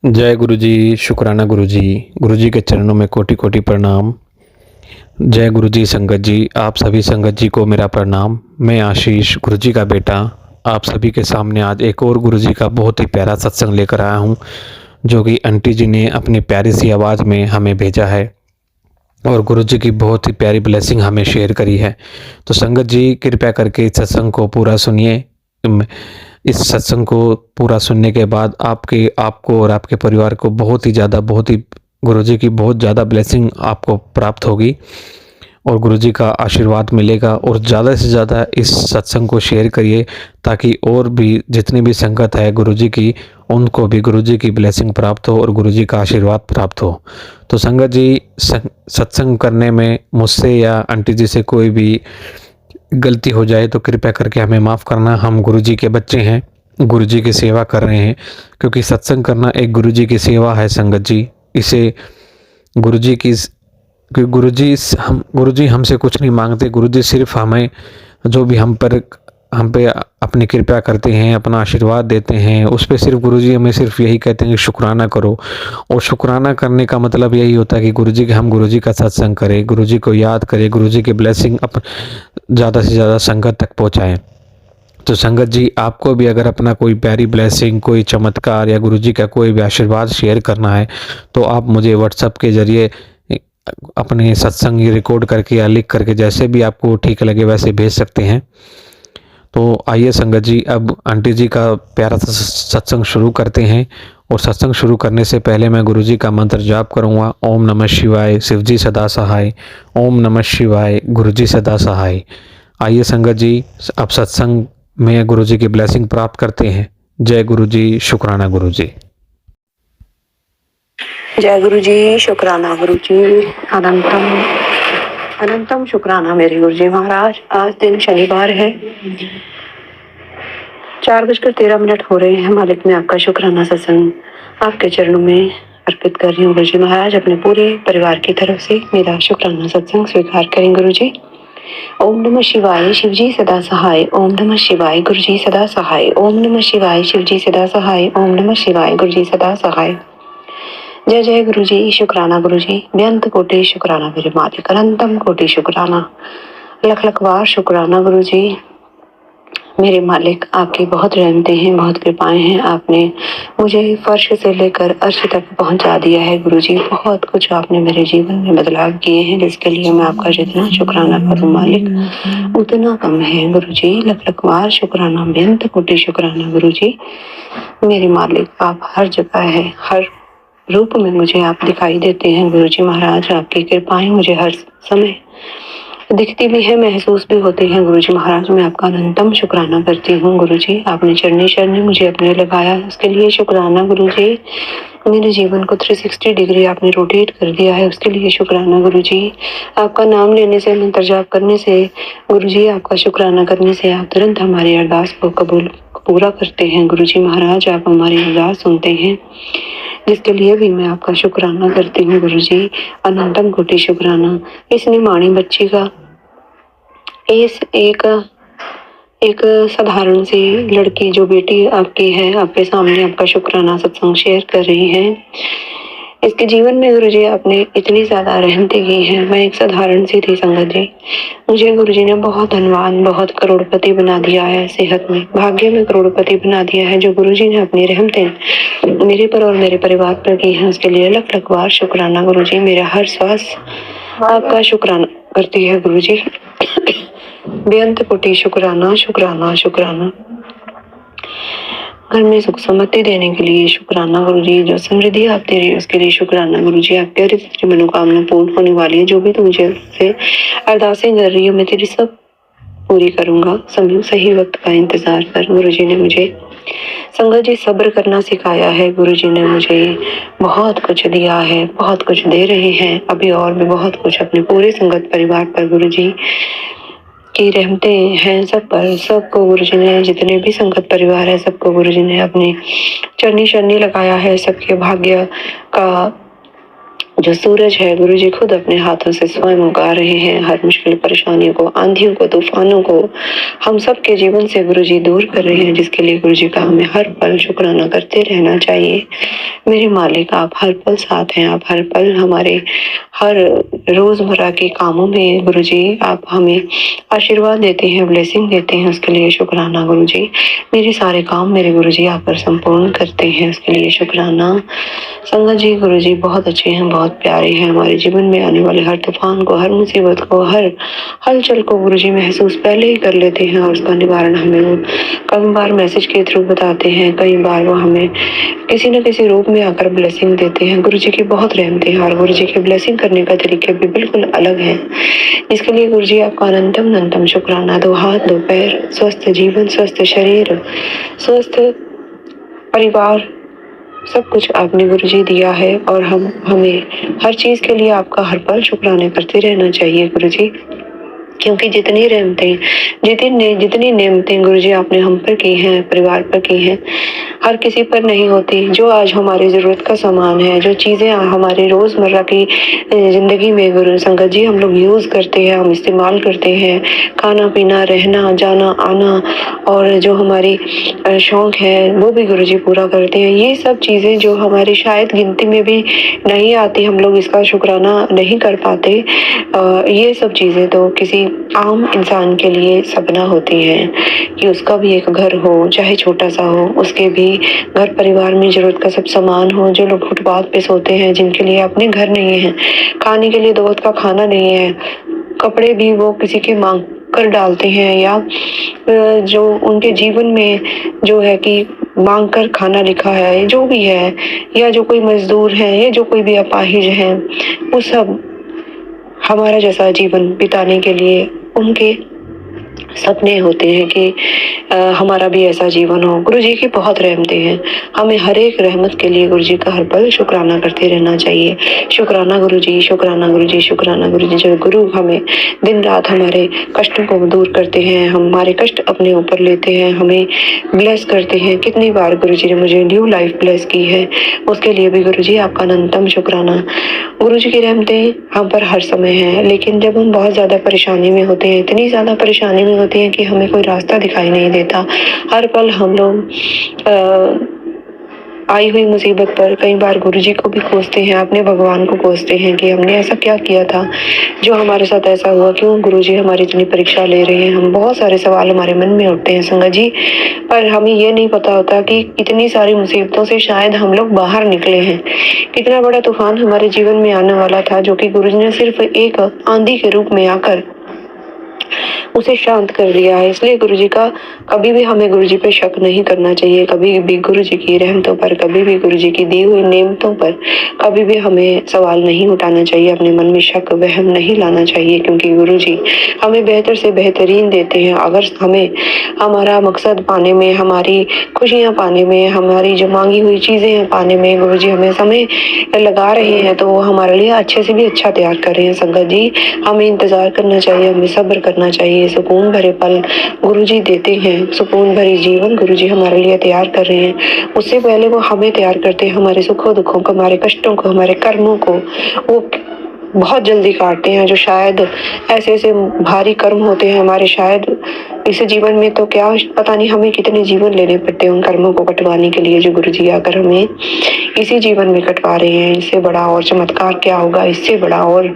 जय गुरु जी, शुक्राना गुरु जी। गुरु जी के चरणों में कोटि-कोटि प्रणाम। जय गुरु जी संगत जी, आप सभी संगत जी को मेरा प्रणाम। मैं आशीष, गुरु जी का बेटा, आप सभी के सामने आज एक और गुरु जी का बहुत ही प्यारा सत्संग लेकर आया हूँ, जो कि आंटी जी ने अपनी प्यारी सी आवाज़ में हमें भेजा है और गुरु जी की बहुत ही प्यारी ब्लेसिंग हमें शेयर करी है। तो संगत जी कृपया करके इस सत्संग को पूरा सुनिए। इस सत्संग को पूरा सुनने के बाद आपको और आपके परिवार को बहुत ही गुरुजी की बहुत ज़्यादा ब्लेसिंग आपको प्राप्त होगी और गुरुजी का आशीर्वाद मिलेगा। और ज़्यादा से ज़्यादा इस सत्संग को शेयर करिए ताकि और भी जितनी भी संगत है गुरुजी की, उनको भी गुरुजी की ब्लेसिंग प्राप्त हो और गुरुजी का आशीर्वाद प्राप्त हो। तो संगत जी, सत्संग करने में मुझसे या आंटी जी से कोई भी गलती हो जाए तो कृपया करके हमें माफ़ करना। हम गुरुजी के बच्चे हैं, गुरुजी की सेवा कर रहे हैं, क्योंकि सत्संग करना एक गुरुजी की सेवा है संगत जी। इसे गुरुजी की गुरुजी हमसे कुछ नहीं मांगते। गुरुजी सिर्फ हमें जो भी हम पे अपनी कृपा करते हैं, अपना आशीर्वाद देते हैं, उस पे सिर्फ गुरुजी हमें सिर्फ यही कहते हैं कि शुक्राना करो। और शुक्राना करने का मतलब यही होता है कि हम गुरुजी का सत्संग करें, गुरुजी को याद करें, गुरुजी की ब्लेसिंग ज़्यादा से ज़्यादा संगत तक पहुँचाएँ। तो संगत जी, आपको भी अगर अपना कोई प्यारी ब्लेसिंग, कोई चमत्कार या गुरुजी का कोई भी आशीर्वाद शेयर करना है, तो आप मुझे व्हाट्सएप के ज़रिए अपने सत्संग रिकॉर्ड करके या लिख करके जैसे भी आपको ठीक लगे वैसे भेज सकते हैं। तो आइए संगत जी, अब आंटी जी का प्यारा सा सत्संग शुरू करते हैं। और सत्संग शुरू करने से पहले मैं गुरुजी का मंत्र जाप करूँगा। ओम नमः शिवाय, शिवजी सदा सहाय। ओम नमः शिवाय, गुरुजी सदा सहाय। आइए संगत जी, अब सत्संग में गुरुजी की ब्लेसिंग प्राप्त करते हैं। जय गुरु जी, शुक्राना गुरु जी। जय गुरु जी, शुक्राना गुरु जी, अनंतम अनंतम शुक्राना मेरे गुरु जी महाराज। आज दिन शनिवार है, 4:13 हो रहे हैं। मालिक, मैं आपका शुक्राना सत्संग आपके चरणों में अर्पित कर रही हूँ गुरु जी महाराज। अपने पूरे परिवार की तरफ से मेरा शुक्राना सत्संग स्वीकार करें गुरु जी। ओम नमः शिवाय, शिवजी सदा सहाय। ओम नमः शिवाय, गुरुजी सदा सहाय। ओम नमः शिवाय, शिवजी सदा सहाय। ओम नमः शिवाय, गुरुजी सदा सहाय। जय जय गुरु जी, शुक्राना गुरु जी, बेअंत कोटि शुक्राना मेरे मालिक, अनंतम कोटि शुक्राना, लख लख बार शुक्राना गुरु जी मेरे मालिक। आपकी बहुत रहमतें हैं, बहुत कृपाएं हैं। आपने मुझे फर्श से लेकर अर्श तक पहुंचा दिया है गुरु जी। बहुत कुछ आपने मेरे जीवन में बदलाव किए हैं, जिसके लिए मैं आपका जितना शुक्राना करूं मालिक उतना कम है गुरु जी। लख लख बार शुक्राना, बेअंत कोटि शुक्राना गुरु जी मेरे मालिक। आप हर जगह है, हर रूप में मुझे आप दिखाई देते हैं गुरु जी महाराज। आपकी कृपाएं मुझे हर समय दिखती भी है, महसूस भी होती हैं गुरु जी महाराज। मैं आपका अनंतम शुक्राना करती हूँ गुरु जी। आपने चरनी शरणी मुझे अपने लगाया, उसके लिए शुक्राना गुरु जी। मेरे जीवन को 360 डिग्री आपने रोटेट कर दिया है, उसके लिए शुक्राना गुरु जी। आपका नाम लेने से, मंत्र जाप करने से गुरु जी, आपका शुक्राना करने से आप तुरंत हमारी अरदास को कबूल पूरा करते हैं गुरु जी महाराज। आप हमारी अरदास सुनते हैं, जिसके लिए भी मैं आपका शुक्राना करती हूँ गुरु जी। अनंतम कोटि शुक्राना। इस निमाणी बच्ची का, इस एक साधारण सी लड़की जो बेटी आपकी है, आपके सामने आपका शुक्राना सत्संग शेयर कर रही है। इसके जीवन में गुरु जी आपने इतनी ज्यादा रहमतें की हैं। मैं एक साधारण सी थी संगत जी, मुझे गुरु जी ने बहुत धनवान, बहुत करोड़पति बना दिया है। सेहत में, भाग्य में करोड़पति बना दिया है। जो गुरु जी ने अपनी रहमतें मेरे पर और मेरे परिवार पर की हैं, उसके लिए लख लख बार शुक्राना गुरु जी। मेरा हर श्वास आपका शुक्राना करती है गुरु जी। बेअंत कोटि शुक्राना, शुक्राना, शुक्राना। घर में सुख समृद्धि देने के लिए शुक्राना गुरु जी। जो समृद्धि आप दे रही है उसके लिए शुक्राना गुरु जी। आपके हर तेरी मनोकामना पूर्ण होने वाली है। जो भी तू मुझे से अरदासें कर रही हो, मैं तेरी सब पूरी करूंगा। समय सही वक्त का इंतजार कर। गुरु जी ने मुझे संगत जी सब्र करना सिखाया है। गुरु जी ने मुझे बहुत कुछ दिया है, बहुत कुछ दे रहे हैं अभी, और भी बहुत कुछ अपने पूरे संगत परिवार पर गुरु जी की रहमतें हैं सब पर। सबको गुरु जी ने, जितने भी संगत परिवार है, सबको गुरु जी ने अपनी चरनी शरनी लगाया है। सबके भाग्य का जो सूरज है गुरु जी खुद अपने हाथों से स्वयं उगा रहे हैं। हर मुश्किल परेशानियों को, आंधियों को, तूफानों को हम सबके जीवन से गुरु जी दूर कर रहे हैं, जिसके लिए गुरु जी का हमें हर पल शुक्राना करते रहना चाहिए। मेरे मालिक, आप हर पल साथ हैं, आप हर पल हमारे हर रोजमर्रा के कामों में गुरु जी आप हमें आशीर्वाद देते हैं, ब्लेसिंग देते हैं, उसके लिए शुक्राना गुरु जी। मेरे सारे काम मेरे गुरु जी आप पर संपूर्ण करते हैं, उसके लिए शुक्राना। संगत जी गुरु जी बहुत अच्छे हैं, बहुत प्यारे हैं। हमारे जीवन में आने वाले हर तूफान को, हर मुसीबत को, हर हलचल को गुरु जी महसूस पहले ही कर लेते हैं और उसका निवारण हमें वो कई बार मैसेज के थ्रू बताते हैं, कई बार वो हमें किसी न किसी रूप में आकर ब्लेसिंग देते हैं। गुरु जी की बहुत रहमतें हैं और गुरु जी की ब्लेसिंग करने का तरीके भी बिल्कुल अलग है। इसके लिए गुरु जी आपका अनंतम अनंतम शुक्राना। 2 हाथ 2 पैर, स्वस्थ जीवन, स्वस्थ शरीर, स्वस्थ परिवार, सब कुछ आपने गुरु जी दिया है और हमें हर चीज के लिए आपका हर पल शुक्राने करते रहना चाहिए गुरु जी। क्योंकि जितनी रहमतें, जितनी नेमतें गुरु जी आपने हम पर की हैं, परिवार पर की हैं, हर किसी पर नहीं होती। जो आज हमारी ज़रूरत का सामान है, जो चीज़ें हमारी रोज़मर्रा की ज़िंदगी में गुरु संगत जी हम लोग यूज़ करते हैं, हम इस्तेमाल करते हैं, खाना पीना, रहना, जाना, आना, और जो हमारी शौक़ है वो भी गुरु जी पूरा करते हैं। ये सब चीज़ें जो हमारी शायद गिनती में भी नहीं आती, हम लोग इसका शुक्राना नहीं कर पाते। ये सब चीज़ें तो किसी आम इंसान के लिए सपना होती हैं कि उसका भी एक घर हो, चाहे छोटा सा हो, उसके भी घर परिवार में ज़रूरत का सब सामान हो। जो लोग फुटपाथ पे सोते हैं, जिनके लिए अपने घर नहीं है, खाने के लिए 2 वक्त का खाना नहीं है, कपड़े भी वो किसी के मांग कर डालते हैं, या जो उनके जीवन में जो है कि मांग कर खाना लिखा है, जो भी है, या जो कोई मजदूर है, या जो कोई भी अपाहिज है, वो सब हमारा जैसा जीवन बिताने के लिए उनके सपने होते हैं कि हमारा भी ऐसा जीवन हो। गुरु जी की बहुत रहमतें हैं, हमें हर एक रहमत के लिए गुरु जी का हर पल शुक्राना करते रहना चाहिए। शुक्राना गुरु जी, शुक्राना गुरु जी, शुक्राना गुरु जी। जो गुरु हमें दिन रात हमारे कष्टों को दूर करते हैं, हमारे कष्ट अपने ऊपर लेते हैं, हमें ब्लेस करते हैं। कितनी बार गुरु जी ने मुझे न्यू लाइफ ब्लेस की है, उसके लिए भी गुरु जी आपका अनंतम शुक्राना। गुरु जी की रहमतें हम पर हर समय हैं, लेकिन जब हम बहुत ज़्यादा परेशानी में होते हैं, इतनी ज़्यादा परेशानी में होती है कि हमें कोई रास्ता दिखाई नहीं देता, हर पल हम लोग आई हुई मुसीबत पर कई बार गुरु जी को भी कोसते हैं, अपने भगवान को कोसते हैं कि हमने ऐसा क्या किया था जो हमारे साथ ऐसा हुआ, क्यों गुरु जी हमारी इतनी परीक्षा ले रहे हैं। हम बहुत सारे सवाल हमारे मन में उठते हैं संगत जी, पर हमें ये नहीं पता होता कि इतनी सारी मुसीबतों से शायद हम लोग बाहर निकले हैं। कितना बड़ा तूफान हमारे जीवन में आने वाला था, जो कि गुरु जी ने सिर्फ एक आंधी के रूप में आकर उसे शांत कर दिया है। इसलिए गुरु जी का कभी भी हमें गुरु जी पे शक नहीं करना चाहिए, कभी भी गुरु जी की रहमतों पर, कभी भी गुरु जी की दी हुई नेमतों पर कभी भी हमें सवाल नहीं उठाना चाहिए, अपने मन में शक वहम नहीं लाना चाहिए, क्योंकि गुरु जी हमें बेहतर से बेहतरीन देते हैं। अगर हमें हमारा मकसद पाने में, हमारी खुशियाँ पाने में, हमारी जो मांगी हुई चीज़ें पाने में गुरु जी हमें समय लगा रहे हैं, तो वो हमारे लिए अच्छे से भी अच्छा तैयार कर रहे हैं। संगत जी हमें इंतज़ार करना चाहिए, हमें सब्र करना चाहिए। सुकून भरे पल गुरु जी देते हैं, सुकून भरी जीवन गुरु जी हमारे लिए तैयार कर रहे हैं। उससे पहले वो हमें तैयार करते हैं, हमारे सुखों दुखों को, हमारे कष्टों को, हमारे कर्मों को वो बहुत जल्दी काटते हैं। जो शायद ऐसे ऐसे भारी कर्म होते हैं हमारे, शायद इस जीवन में तो क्या पता नहीं हमें कितने जीवन लेने पड़ते हैं उन कर्मों को कटवाने के लिए, जो गुरु जी आकर हमें इसी जीवन में कटवा रहे हैं। इससे बड़ा और चमत्कार क्या होगा, इससे बड़ा और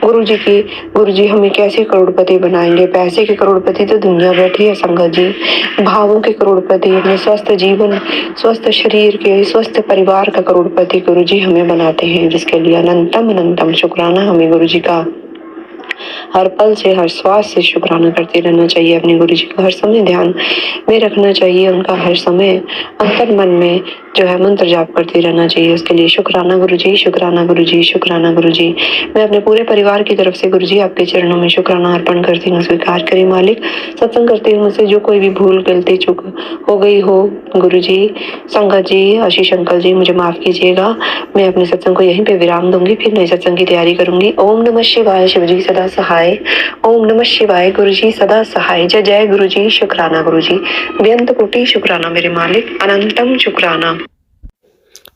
गुरु जी हमें कैसे करोड़पति बनाएंगे। पैसे के करोड़पति तो दुनिया बैठी है संगत जी, भावों के करोड़पति, अपने स्वस्थ जीवन, स्वस्थ शरीर के, स्वस्थ परिवार का करोड़पति गुरु जी हमें बनाते हैं, जिसके लिए अनंतम अनंतम शुक्राना हमें गुरु जी का हर पल से, हर श्वास से शुक्राना करते रहना चाहिए। अपने गुरु जी को हर समय ध्यान में रखना चाहिए, उनका हर समय अंतर मन में जो है मंत्र जाप करते रहना चाहिए। उसके लिए शुक्राना गुरु जी, शुक्राना गुरु जी, शुक्राना गुरु जी। मैं अपने पूरे परिवार की तरफ से गुरु जी आपके चरणों में शुक्राना अर्पण करती हूँ। स्वीकार करें मालिक। सत्संग करते हुए मुझसे जो कोई भी भूल गलती चूक हो गई हो गुरु जी, संगत जी, आशीष अंकल जी, मुझे माफ कीजिएगा। मैं अपने सत्संग को यहीं पे विराम दूंगी, फिर नए सत्संग की तैयारी करूंगी। ओम नमः शिवाय, शिव जी सदा सहाय। ओम नमः शिवाय, गुरु जी सदा सहाय। जय जय गुरु जी, शुक्राना गुरु जी, बेअंत कोटि शुक्राना मेरे मालिक, अनंतम शुक्राना।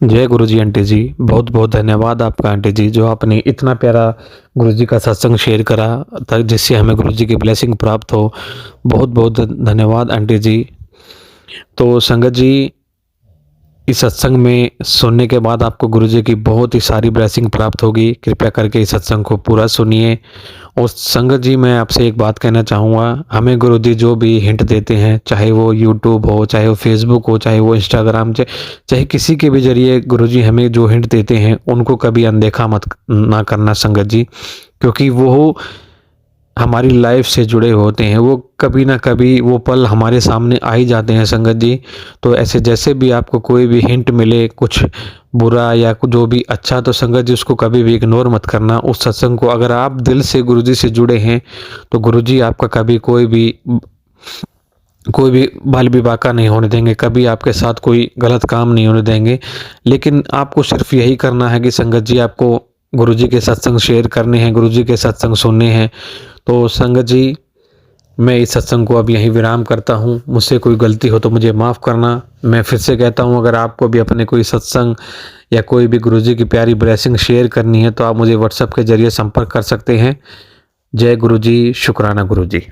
जय गुरु जी आंटी जी, बहुत बहुत धन्यवाद आपका आंटी जी, जो आपने इतना प्यारा गुरु जी का सत्संग शेयर करा जिससे हमें गुरु जी की ब्लेसिंग प्राप्त हो। बहुत बहुत धन्यवाद आंटी जी। तो संगत जी, इस सत्संग में सुनने के बाद आपको गुरु जी की बहुत ही सारी ब्लेसिंग प्राप्त होगी। कृपया करके इस सत्संग को पूरा सुनिए। और संगत जी, मैं आपसे एक बात कहना चाहूँगा, हमें गुरु जी जो भी हिंट देते हैं, चाहे वो यूट्यूब हो, चाहे वो फेसबुक हो, चाहे वो इंस्टाग्राम, चाहे किसी के भी जरिए गुरु जी हमें जो हिंट देते हैं, उनको कभी अनदेखा मत ना करना संगत जी, क्योंकि वो हमारी लाइफ से जुड़े होते हैं। वो कभी ना कभी वो पल हमारे सामने आ ही जाते हैं संगत जी। तो ऐसे जैसे भी आपको कोई भी हिंट मिले, कुछ बुरा या जो भी अच्छा, तो संगत जी उसको कभी भी इग्नोर मत करना। उस सत्संग को अगर आप दिल से गुरु जी से जुड़े हैं, तो गुरु जी आपका कभी कोई भी बाल विवाह नहीं होने देंगे, कभी आपके साथ कोई गलत काम नहीं होने देंगे। लेकिन आपको सिर्फ यही करना है कि संगत जी, आपको गुरु जी के सत्संग शेयर करने हैं, गुरु जी के सत्संग सुनने हैं। तो संगत जी, मैं इस सत्संग को अब यहीं विराम करता हूँ। मुझसे कोई गलती हो तो मुझे माफ़ करना। मैं फिर से कहता हूँ, अगर आपको भी अपने कोई सत्संग या कोई भी गुरु जी की प्यारी ब्लेसिंग शेयर करनी है, तो आप मुझे व्हाट्सएप के जरिए संपर्क कर सकते हैं। जय गुरु जी, शुक्राना गुरु जी।